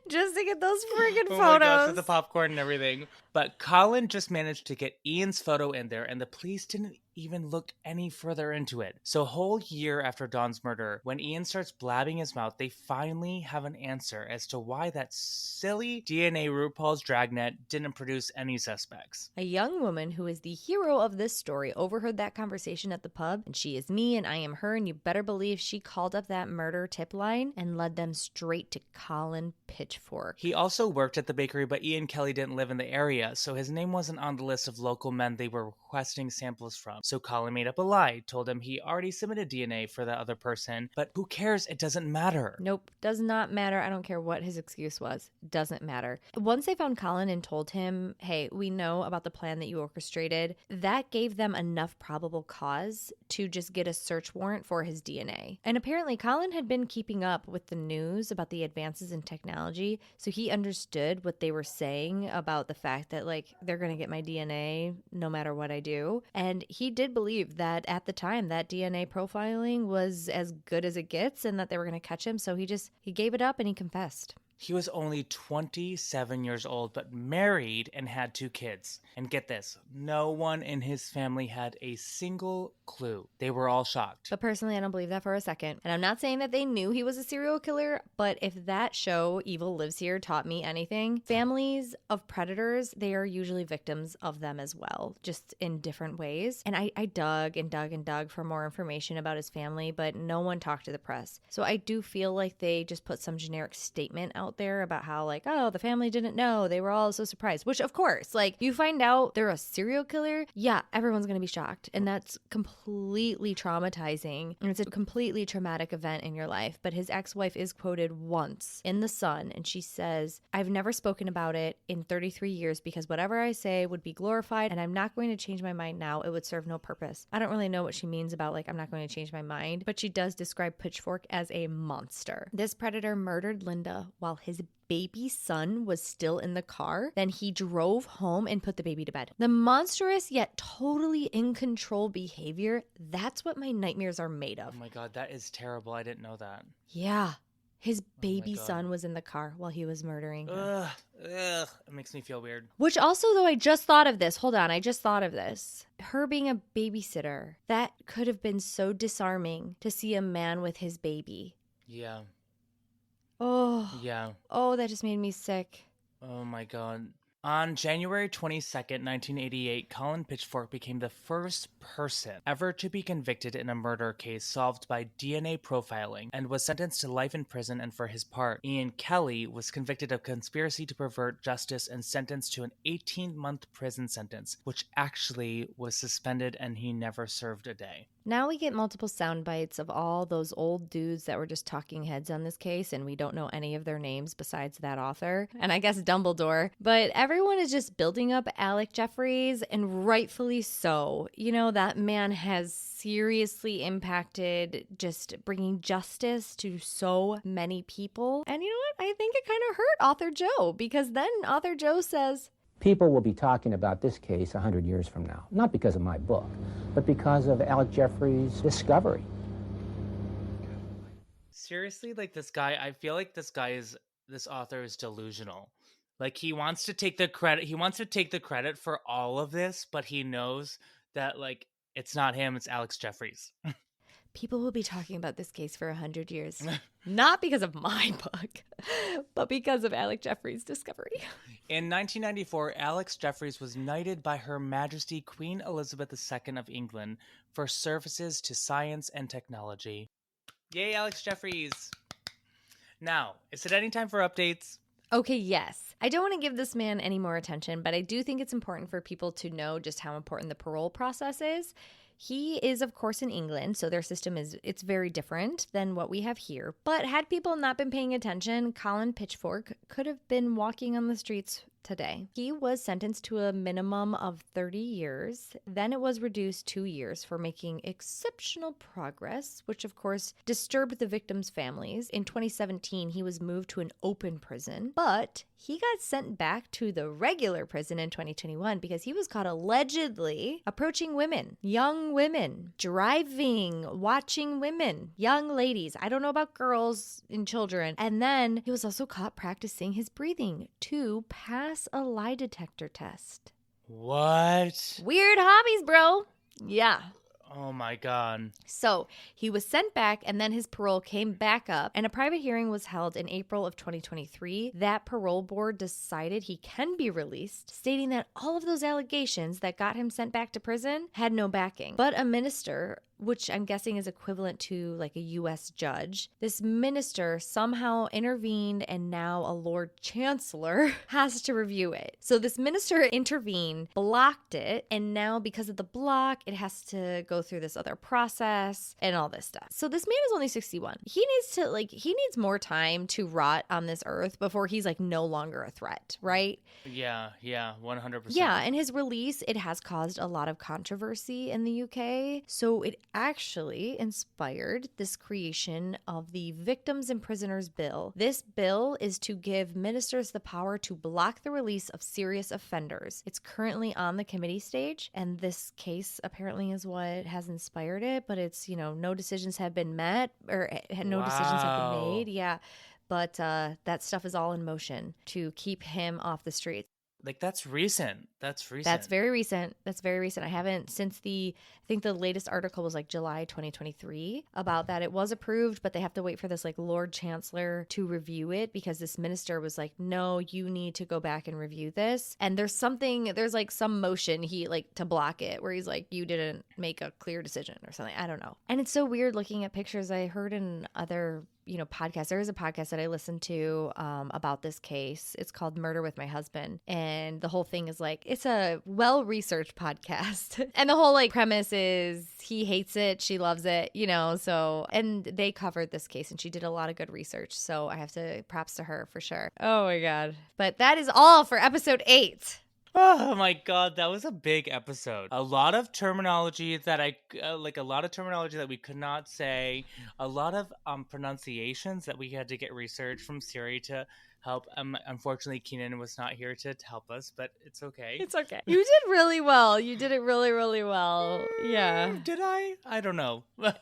just to get those friggin' Oh my gosh, photos. with the popcorn and everything. But Colin just managed to get Ian's photo in there, and the police didn't even look any further into it. So a whole year after Dawn's murder, when Ian starts blabbing his mouth, they finally have an answer as to why that silly DNA RuPaul's Dragnet didn't produce any suspects. A young woman who is the hero of this story overheard that conversation at the pub, and she is me and I am her, and you better believe she called up that murder tip line and led them straight to Colin Pitchfork. He also worked at the bakery, but Ian Kelly didn't live in the area, so his name wasn't on the list of local men they were requesting samples from. So Colin made up a lie, told him he already submitted DNA for the other person, but who cares? It doesn't matter. Nope, does not matter. I don't care what his excuse was. Doesn't matter. Once they found Colin and told him, hey, we know about the plan that you orchestrated, that gave them enough probable cause to just get a search warrant for his DNA. And apparently Colin had been keeping up with the news about the advances in technology, so he understood what they were saying about the fact that, like, they're going to get my DNA no matter what I do. And he did believe that at the time that DNA profiling was as good as it gets and that they were going to catch him. So he gave it up and he confessed. He was only 27 years old, but married and had 2 kids. And get this, no one in his family had a single clue. They were all shocked. But personally, I don't believe that for a second. And I'm not saying that they knew he was a serial killer, but if that show, Evil Lives Here, taught me anything, families of predators, they are usually victims of them as well, just in different ways. And I dug and dug and dug for more information about his family, but no one talked to the press. So I do feel like they just put some generic statement out there about how, like, oh, the family didn't know, they were all so surprised, which of course, like, you find out they're a serial killer, yeah, everyone's gonna be shocked, and that's completely traumatizing, and it's a completely traumatic event in your life. But his ex-wife is quoted once in The Sun, and she says, I've never spoken about it in 33 years because whatever I say would be glorified, and I'm not going to change my mind now. It would serve no purpose. I don't really know what she means about, like, I'm not going to change my mind, but she does describe Pitchfork as a monster. This predator murdered Lynda while his baby son was still in the car. Then he drove home and put the baby to bed. The monstrous yet totally in control behavior, that's what my nightmares are made of. Oh my god, that is terrible. I didn't know that. Yeah. His baby God. son was in the car while he was murdering her. Ugh, it makes me feel weird. Which also, though, I just thought of this. Hold on, I just thought of this. Her being a babysitter, that could have been so disarming to see a man with his baby. Yeah. Oh. Yeah. Oh, that just made me sick. Oh my god. On January 22nd, 1988, Colin Pitchfork became the first person ever to be convicted in a murder case solved by DNA profiling and was sentenced to life in prison. And for his part, Ian Kelly was convicted of conspiracy to pervert justice and sentenced to an 18-month prison sentence, which actually was suspended and he never served a day. Now we get multiple sound bites of all those old dudes that were just talking heads on this case, and we don't know any of their names besides that author, and I guess Dumbledore. But everyone is just building up Alec Jeffreys, and rightfully so. You know, that man has seriously impacted just bringing justice to so many people. And you know what? I think it kind of hurt Author Joe, because then Author Joe says, people will be talking about this case 100 years from now, not because of my book, but because of Alec Jeffreys' discovery. Seriously, like this guy, I feel like this author is delusional. Like he wants to take the credit for all of this, but he knows that like it's not him, it's Alex Jeffreys. people will be talking about this case for 100 years. Not because of my book, but because of Alec Jeffreys' discovery. In 1994, Alex Jeffreys was knighted by Her Majesty Queen Elizabeth II of England for services to science and technology. Yay, Alex Jeffreys! Now, is it any time for updates? Okay, yes. I don't want to give this man any more attention, but I do think it's important for people to know just how important the parole process is. He is, of course, in England, so their system it's very different than what we have here. But had people not been paying attention, Colin Pitchfork could have been walking on the streets today. He was sentenced to a minimum of 30 years. Then it was reduced 2 years for making exceptional progress, which of course disturbed the victims' families. In 2017, he was moved to an open prison, but he got sent back to the regular prison in 2021 because he was caught allegedly approaching women, young women, driving, watching women, young ladies. I don't know about girls and children. And then he was also caught practicing his breathing to pass a lie detector test. What? Weird hobbies, bro. Yeah. Oh my God. So he was sent back, and then his parole came back up, and a private hearing was held in April of 2023. That parole board decided he can be released, stating that all of those allegations that got him sent back to prison had no backing. But a minister, which I'm guessing is equivalent to like a U.S. judge, this minister somehow intervened, and now a Lord Chancellor has to review it. So this minister intervened, blocked it, and now because of the block, it has to go through this other process and all this stuff. So this man is only 61. He needs more time to rot on this earth before he's like no longer a threat, right? Yeah, 100%. Yeah, and his release, it has caused a lot of controversy in the UK. So it actually inspired this creation of the Victims and Prisoners Bill. This bill is to give ministers the power to block the release of serious offenders. It's currently on the committee stage, and this case apparently is what has inspired it, but it's, no decisions have been met, or no decisions have been made. Yeah. But that stuff is all in motion to keep him off the streets. Like, that's recent. That's very recent. I haven't since I think the latest article was like July 2023 about that. It was approved, but they have to wait for this like Lord Chancellor to review it because this minister was like, no, you need to go back and review this. And there's like some motion to block it where he's like, you didn't make a clear decision or something. I don't know. And it's so weird looking at pictures. I heard in other podcasts. There is a podcast that I listened to about this case. It's called Murder with My Husband. And the whole thing is like, it's a well-researched podcast. And the whole like premise is he hates it, she loves it, so, and they covered this case and she did a lot of good research. So I have to props to her for sure. Oh my God. But that is all for episode 8. Oh my God, that was a big episode. A lot of terminology that we could not say. A lot of pronunciations that we had to get research from Siri to help. Unfortunately, Keenan was not here to help us, but it's okay. It's okay. You did really well. You did it really, really well. Yeah. Did I? I don't know. You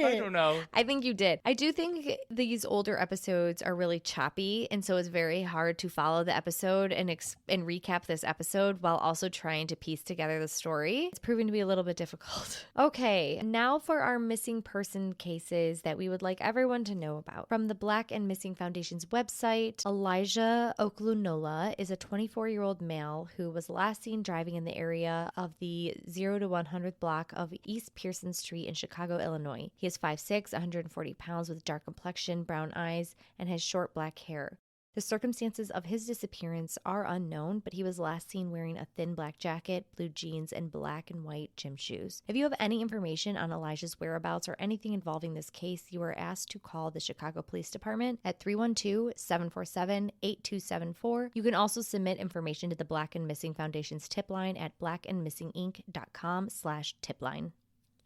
did. I don't know. I think you did. I do think these older episodes are really choppy, and so it's very hard to follow the episode and recap this episode while also trying to piece together the story. It's proving to be a little bit difficult. Okay, now for our missing person cases that we would like everyone to know about. From the Black and Missing Foundation's website, Elijah Oklunola is a 24-year-old male who was last seen driving in the area of the 0 to 100th block of East Pearson Street in Chicago, Illinois. He is 5'6", 140 pounds with dark complexion, brown eyes, and has short black hair. The circumstances of his disappearance are unknown, but he was last seen wearing a thin black jacket, blue jeans, and black and white gym shoes. If you have any information on Elijah's whereabouts or anything involving this case, you are asked to call the Chicago Police Department at 312-747-8274. You can also submit information to the Black and Missing Foundation's tip line at blackandmissinginc.com/tipline.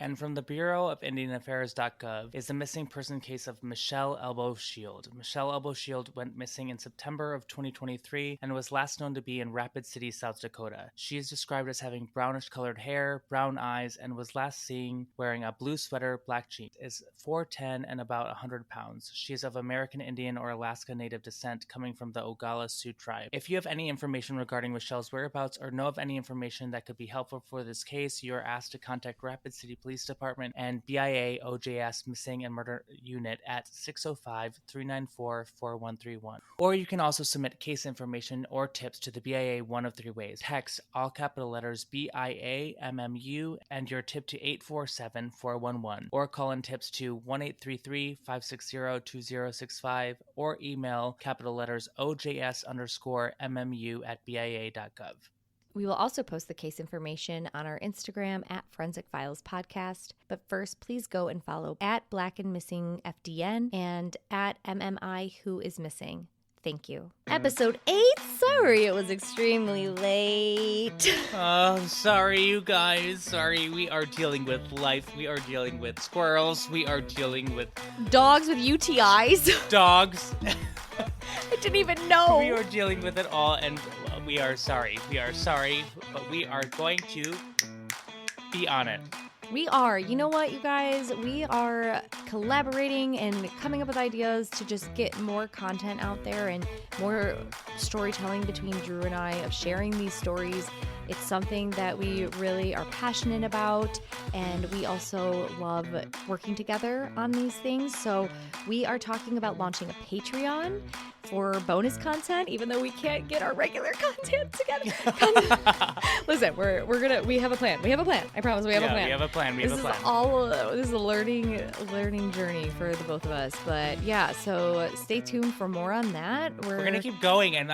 And from the Bureau of Indian Affairs.gov is the missing person case of Michelle Elbow Shield. Michelle Elbow Shield went missing in September of 2023 and was last known to be in Rapid City, South Dakota. She is described as having brownish colored hair, brown eyes, and was last seen wearing a blue sweater, black jeans. Is 4'10" and about 100 pounds. She is of American Indian or Alaska Native descent, coming from the Oglala Sioux tribe. If you have any information regarding Michelle's whereabouts or know of any information that could be helpful for this case, you are asked to contact Rapid City Police Department and BIA OJS Missing and Murder Unit at 605-394-4131. Or you can also submit case information or tips to the BIA one of three ways. Text all capital letters BIA-MMU and your tip to 847-411, or call in tips to 1-833-560-2065, or email capital letters OJS_MMU at BIA.gov. We will also post the case information on our Instagram at Forensic Files Podcast. But first, please go and follow at Black and Missing FDN and at MMI Who Is Missing. Thank you. Episode 8. Sorry it was extremely late. Oh, sorry, you guys. Sorry, we are dealing with life. We are dealing with squirrels. We are dealing with dogs with UTIs. Dogs. I didn't even know. We are dealing with it all, and we are sorry. We are sorry, but we are going to be on it. We are. You know what, you guys? We are collaborating and coming up with ideas to just get more content out there and more storytelling between Drew and I of sharing these stories. It's something that we really are passionate about, and we also love working together on these things. So we are talking about launching a Patreon for bonus content, even though we can't get our regular content together. Listen, we have a plan. We have a plan. I promise we have a plan. We have a plan. This is a learning journey for the both of us. But yeah, so stay tuned for more on that. We're gonna keep going, and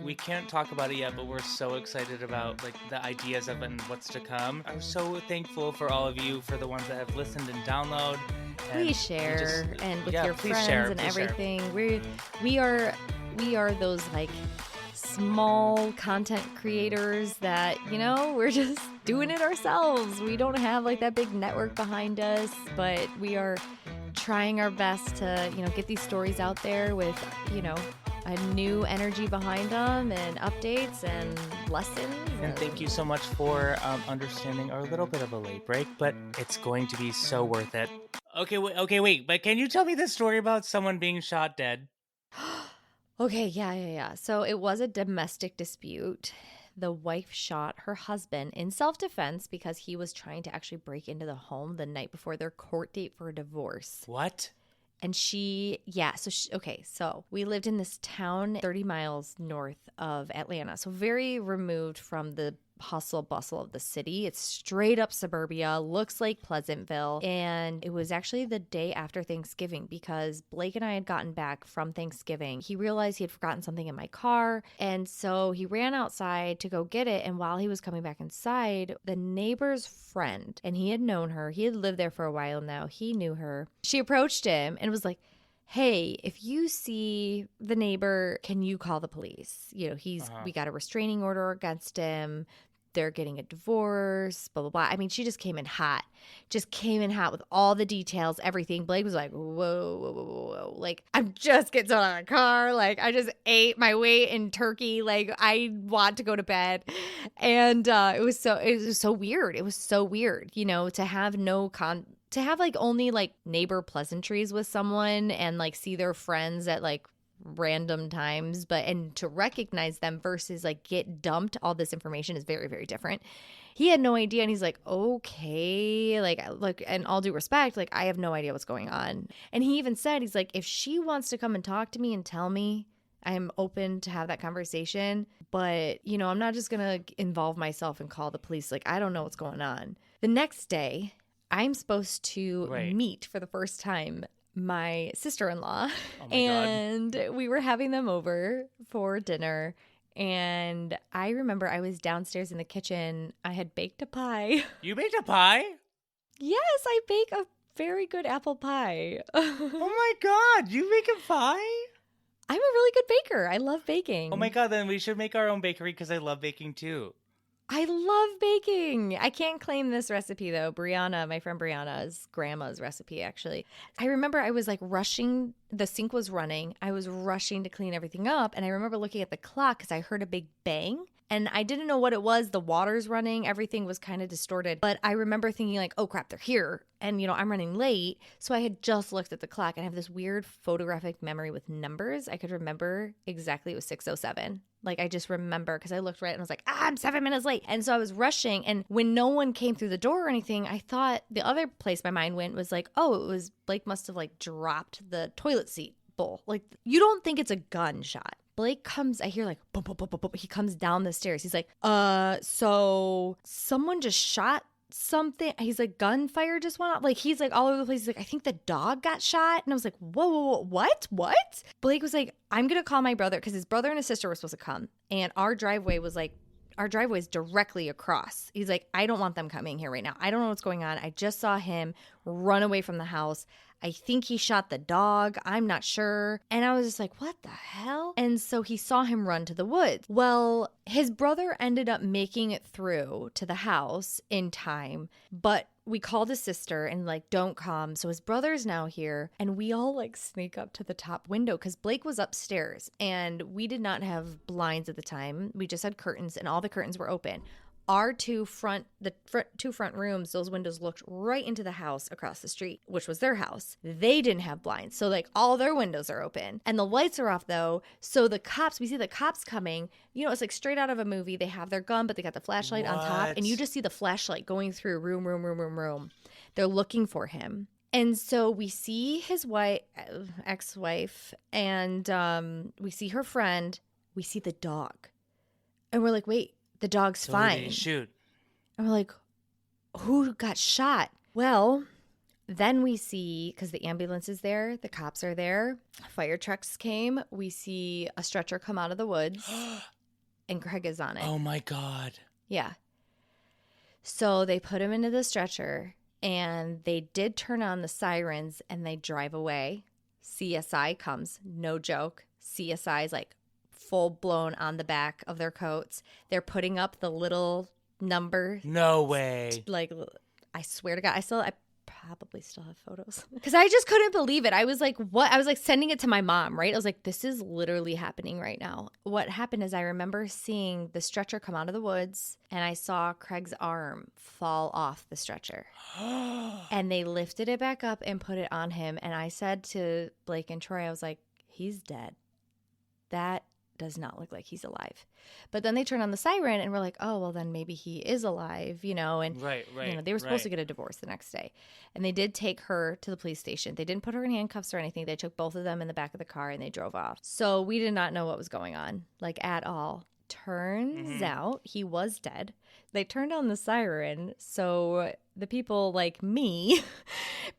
we can't talk about it yet, but we're so excited about like the ideas of it and what's to come. I'm so thankful for all of you, for the ones that have listened and download. Please share and with your friends and everything. We are those like small content creators that, you know, we're just doing it ourselves. We don't have like that big network behind us, but we are trying our best to, you know, get these stories out there with, you know, a new energy behind them and updates and lessons. And thank you so much for understanding our little bit of a late break, but it's going to be so worth it. Okay, wait, but can you tell me the story about someone being shot dead? Okay, yeah. So it was a domestic dispute. The wife shot her husband in self-defense because he was trying to actually break into the home the night before their court date for a divorce. What? And so we lived in this town 30 miles north of Atlanta, so very removed from the hustle bustle of the city. It's straight up suburbia, looks like Pleasantville. And it was actually the day after Thanksgiving because Blake and I had gotten back from Thanksgiving. He realized he had forgotten something in my car. And so he ran outside to go get it. And while he was coming back inside, the neighbor's friend, and he had known her, he had lived there for a while now, he knew her. She approached him and was like, hey, if you see the neighbor, can you call the police? You know, we got a restraining order against him. They're getting a divorce, blah, blah, blah. I mean, she just came in hot with all the details, everything. Blake was like, whoa. Like, I'm just getting out of the car. Like, I just ate my weight in turkey. Like, I want to go to bed. And it was so weird. It was so weird, you know, to have to have like only like neighbor pleasantries with someone and like see their friends at like random times, and to recognize them versus like get dumped all this information is very, very different. He had no idea, and he's like, okay, like, and all due respect, like, I have no idea what's going on. And he even said, he's like, if she wants to come and talk to me and tell me, I'm open to have that conversation, but, you know, I'm not just gonna involve myself and call the police. Like, I don't know what's going on. The next day, I'm supposed to meet for the first time my sister-in-law, Oh my and we were having them over for dinner. And I remember I was downstairs in the kitchen. I had baked a pie. You baked a pie? Yes, I bake a very good apple pie. Oh my God, you make a pie? I'm a really good baker. I love baking. Oh my God, then we should make our own bakery because I love baking too. I love baking. I can't claim this recipe though. Brianna, my friend Brianna's grandma's recipe, actually. I remember I was like rushing. The sink was running. I was rushing to clean everything up. And I remember looking at the clock because I heard a big bang. And I didn't know what it was. The water's running. Everything was kind of distorted. But I remember thinking like, oh crap, they're here. And, I'm running late. So I had just looked at the clock and I have this weird photographic memory with numbers. I could remember exactly it was 6:07. Like I just remember because I looked right and I was like, I'm 7 minutes late. And so I was rushing. And when no one came through the door or anything, I thought the other place my mind went was like, oh, it was Blake must have like dropped the toilet seat bowl. Like you don't think it's a gunshot. Blake comes, I hear like, boom, boom, boom, boom, boom. He comes down the stairs. He's like, so someone just shot something. He's like, gunfire just went off. Like, he's like all over the place. He's like, I think the dog got shot. And I was like, whoa, what? Blake was like, I'm going to call my brother because his brother and his sister were supposed to come. And our driveway is directly across. He's like, I don't want them coming here right now. I don't know what's going on. I just saw him run away from the house. I think he shot the dog. I'm not sure. And I was just like, what the hell? And so he saw him run to the woods. Well, his brother ended up making it through to the house in time, but we called his sister and like, don't come. So his brother's now here and we all like sneak up to the top window because Blake was upstairs and we did not have blinds at the time. We just had curtains and all the curtains were open. Our two front rooms, those windows looked right into the house across the street, which was their house. They didn't have blinds. So like all their windows are open and the lights are off though. So we see the cops coming, it's like straight out of a movie. They have their gun, but they got the flashlight on top and you just see the flashlight going through room. They're looking for him. And so we see his ex-wife and we see her friend, we see the dog and we're like, wait. The dog's fine. Shoot. And we're like, who got shot? Well, then we see, because the ambulance is there, the cops are there, fire trucks came. We see a stretcher come out of the woods and Craig is on it. Oh my God. Yeah. So they put him into the stretcher and they did turn on the sirens and they drive away. CSI comes, no joke. CSI is like, full blown on the back of their coats. They're putting up the little number. No way. Like, I swear to God, I probably still have photos because I just couldn't believe it. I was like, what? I was like sending it to my mom, right? I was like, this is literally happening right now. What happened is I remember seeing the stretcher come out of the woods and I saw Craig's arm fall off the stretcher and they lifted it back up and put it on him. And I said to Blake and Troy, I was like, he's dead. That does not look like he's alive. But then they turn on the siren and we're like, oh, well then maybe he is alive, and right. They were supposed to get a divorce the next day. And they did take her to the police station. They didn't put her in handcuffs or anything. They took both of them in the back of the car and they drove off. So we did not know what was going on, like at all. Turns out he was dead. They turned on the siren, so the people like me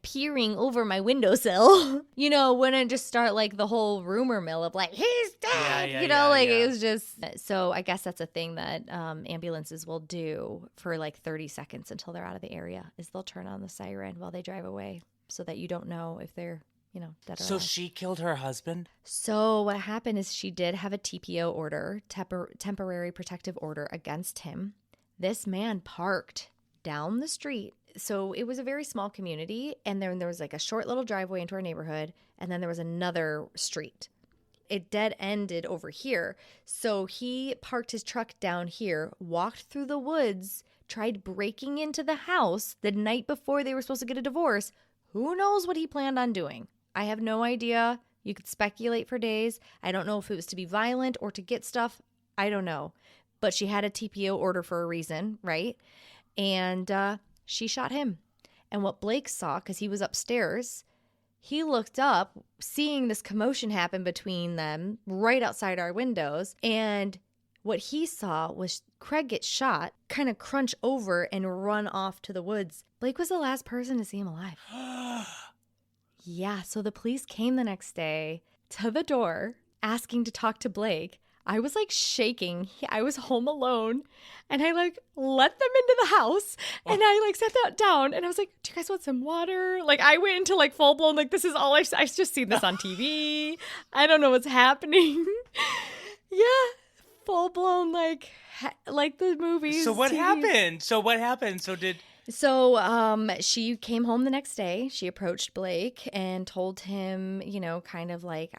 peering over my windowsill, wouldn't just start like the whole rumor mill of like, he's dead, it was just, so I guess that's a thing that ambulances will do for like 30 seconds until they're out of the area, is they'll turn on the siren while they drive away so that you don't know if they're dead or So alive. she killed her husband? So what happened is she did have a TPO order, temporary protective order against him. This man parked down the street. So it was a very small community. And then there was like a short little driveway into our neighborhood. And then there was another street. It dead ended over here. So he parked his truck down here, walked through the woods, tried breaking into the house the night before they were supposed to get a divorce. Who knows what he planned on doing? I have no idea. You could speculate for days. I don't know if it was to be violent or to get stuff. I don't know. But she had a TPO order for a reason, right? And she shot him. And what Blake saw, because he was upstairs, he looked up, seeing this commotion happen between them right outside our windows. And what he saw was Craig get shot, kind of crunch over and run off to the woods. Blake was the last person to see him alive. Yeah, so the police came the next day to the door asking to talk to Blake. I was like shaking. I was home alone and I like let them into the house and I like sat that down and I was like, do you guys want some water? Like I went into like full blown, like this is all I've just seen this on TV. I don't know what's happening. Yeah, full blown like the movies. So what TV. happened? So she came home the next day. She approached Blake and told him, you know, kind of like,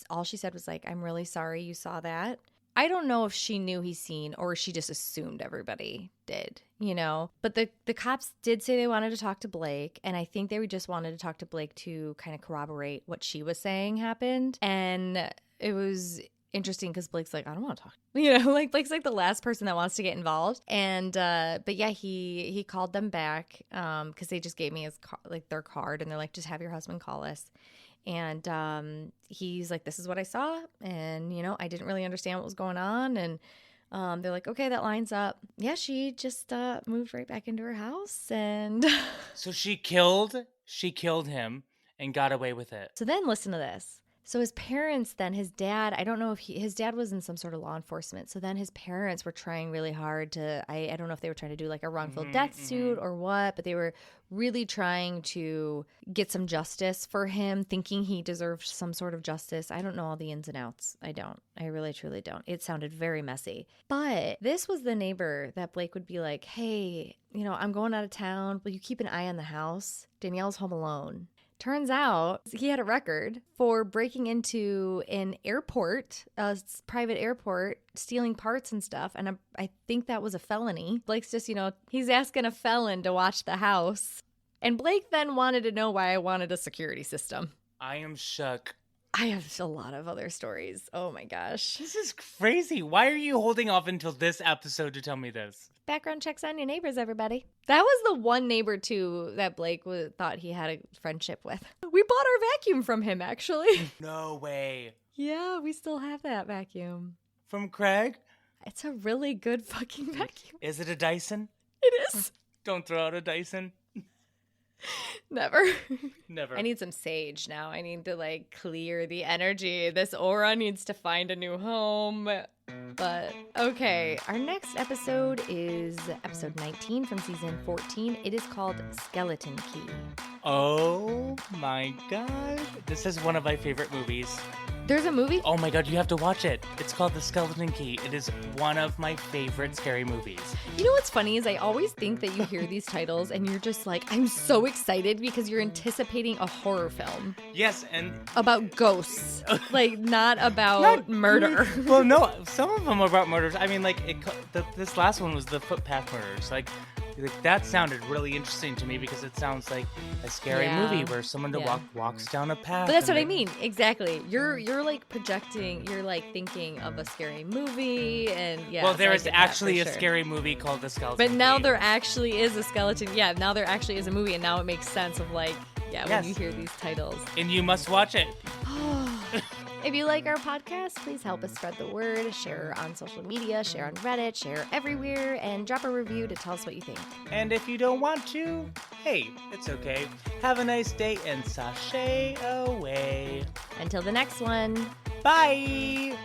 all she said was like, I'm really sorry you saw that. I don't know if she knew he's seen or she just assumed everybody did, you know, but the cops did say they wanted to talk to Blake. And I think they just wanted to talk to Blake to kind of corroborate what she was saying happened. And it was interesting because Blake's like, I don't want to talk. You know, like Blake's like the last person that wants to get involved. And but yeah, he called them back because they just gave me their card and they're like, just have your husband call us. And he's like, this is what I saw, and you know, I didn't really understand what was going on. And they're like, okay, that lines up. Yeah, she just moved right back into her house, and So she killed him and got away with it. So then listen to this. So his parents then, his dad, I don't know if his dad was in some sort of law enforcement. So then his parents were trying really hard to, I don't know if they were trying to do like a wrongful death suit or what, but they were really trying to get some justice for him, thinking he deserved some sort of justice. I don't know all the ins and outs. I don't. I really, truly don't. It sounded very messy. But this was the neighbor that Blake would be like, hey, you know, I'm going out of town. Will you keep an eye on the house? Danielle's home alone. Turns out he had a record for breaking into an airport, a private airport, stealing parts and stuff. And I think that was a felony. Blake's just, you know, he's asking a felon to watch the house. And Blake then wanted to know why I wanted a security system. I am shook. I have a lot of other stories. Oh my gosh. This is crazy. Why are you holding off until this episode to tell me this? Background checks on your neighbors, everybody. That was the one neighbor, too, that Blake thought he had a friendship with. We bought our vacuum from him, actually. No way. Yeah, we still have that vacuum. From Craig? It's a really good fucking vacuum. Is it a Dyson? It is. Don't throw out a Dyson. Never. Never. I need some sage now. I need to like clear the energy. This aura needs to find a new home. But okay, our next episode is episode 19 from season 14. It is called Skeleton Key. Oh my god. This is one of my favorite movies. There's a movie? Oh my god, you have to watch it. It's called The Skeleton Key. It is one of my favorite scary movies. You know what's funny is I always think that you hear these titles and you're just like, I'm so excited because you're anticipating a horror film. Yes, and about ghosts. Like, not about murder. Well, no, some of them are about murders. I mean, like, this last one was the Footpath Murders. Like that sounded really interesting to me because it sounds like a scary movie where someone walks down a path. But that's what I mean. Exactly. You're like projecting, you're like thinking of a scary movie and Well, there is actually a scary movie called The Skeleton Key. But now there actually is a skeleton. Yeah, now there actually is a movie and now it makes sense of like, when you hear these titles. And you must watch it. If you like our podcast, please help us spread the word, share on social media, share on Reddit, share everywhere, and drop a review to tell us what you think. And if you don't want to, hey, it's okay. Have a nice day and sashay away. Until the next one. Bye!